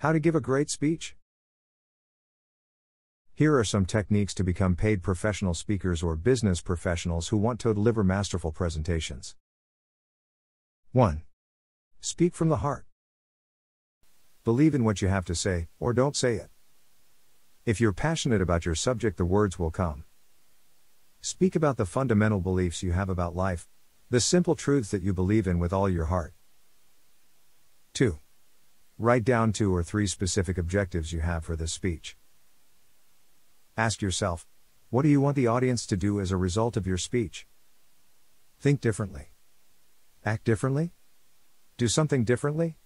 How to give a great speech? Here are some techniques to become paid professional speakers or business professionals who want to deliver masterful presentations. 1. Speak from the heart. Believe in what you have to say, or don't say it. If you're passionate about your subject, the words will come. Speak about the fundamental beliefs you have about life, the simple truths that you believe in with all your heart. 2. Write down 2 or 3 specific objectives you have for this speech. Ask yourself, what do you want the audience to do as a result of your speech? Think differently. Act differently? Do something differently?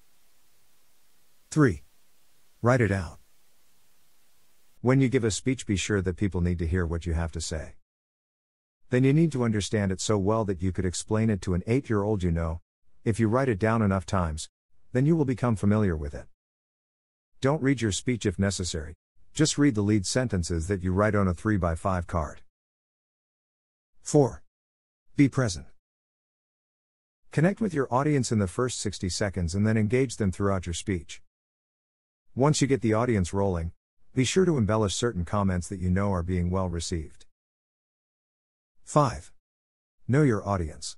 3. Write it out. When you give a speech, be sure that people need to hear what you have to say. Then you need to understand it so well that you could explain it to an 8-year-old you know. If you write it down enough times, then you will become familiar with it. Don't read your speech if necessary. Just read the lead sentences that you write on a 3x5 card. 4. Be present. Connect with your audience in the first 60 seconds and then engage them throughout your speech. Once you get the audience rolling, be sure to embellish certain comments that you know are being well received. 5. Know your audience.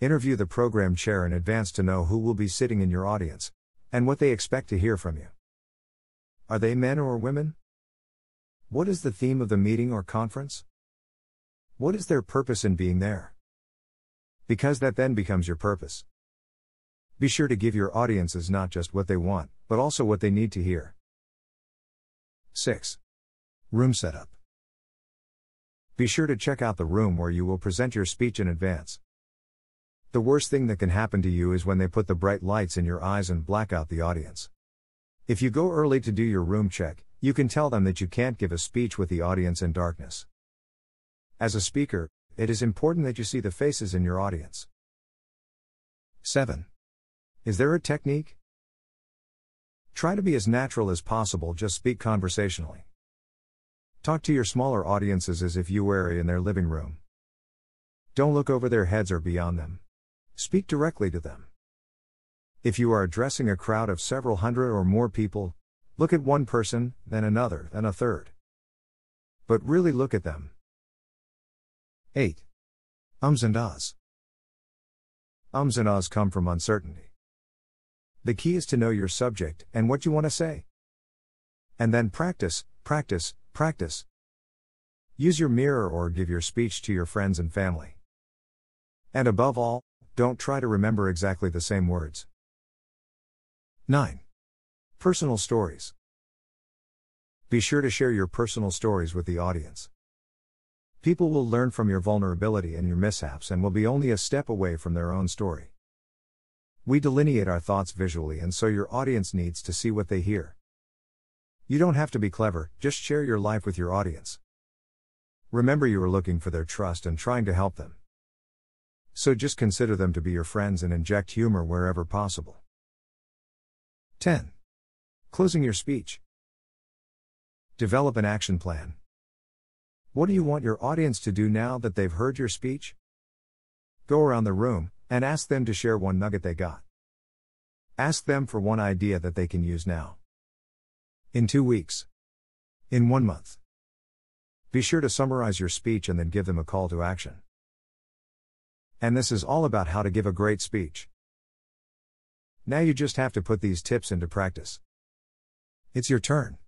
Interview the program chair in advance to know who will be sitting in your audience, and what they expect to hear from you. Are they men or women? What is the theme of the meeting or conference? What is their purpose in being there? Because that then becomes your purpose. Be sure to give your audiences not just what they want, but also what they need to hear. 6. Room setup. Be sure to check out the room where you will present your speech in advance. The worst thing that can happen to you is when they put the bright lights in your eyes and black out the audience. If you go early to do your room check, you can tell them that you can't give a speech with the audience in darkness. As a speaker, it is important that you see the faces in your audience. 7. Is there a technique? Try to be as natural as possible, just speak conversationally. Talk to your smaller audiences as if you were in their living room. Don't look over their heads or beyond them. Speak directly to them. If you are addressing a crowd of several hundred or more people, look at one person, then another, then a third. But really look at them. 8. Ums and ahs. Ums and ahs come from uncertainty. The key is to know your subject and what you want to say. And then practice, practice, practice. Use your mirror or give your speech to your friends and family. And above all, don't try to remember exactly the same words. 9. Personal stories. Be sure to share your personal stories with the audience. People will learn from your vulnerability and your mishaps and will be only a step away from their own story. We delineate our thoughts visually, and so your audience needs to see what they hear. You don't have to be clever, just share your life with your audience. Remember, you are looking for their trust and trying to help them. So just consider them to be your friends and inject humor wherever possible. 10. Closing your speech. Develop an action plan. What do you want your audience to do now that they've heard your speech? Go around the room and ask them to share one nugget they got. Ask them for one idea that they can use now. In 2 weeks. In 1 month. Be sure to summarize your speech and then give them a call to action. And this is all about how to give a great speech. Now you just have to put these tips into practice. It's your turn.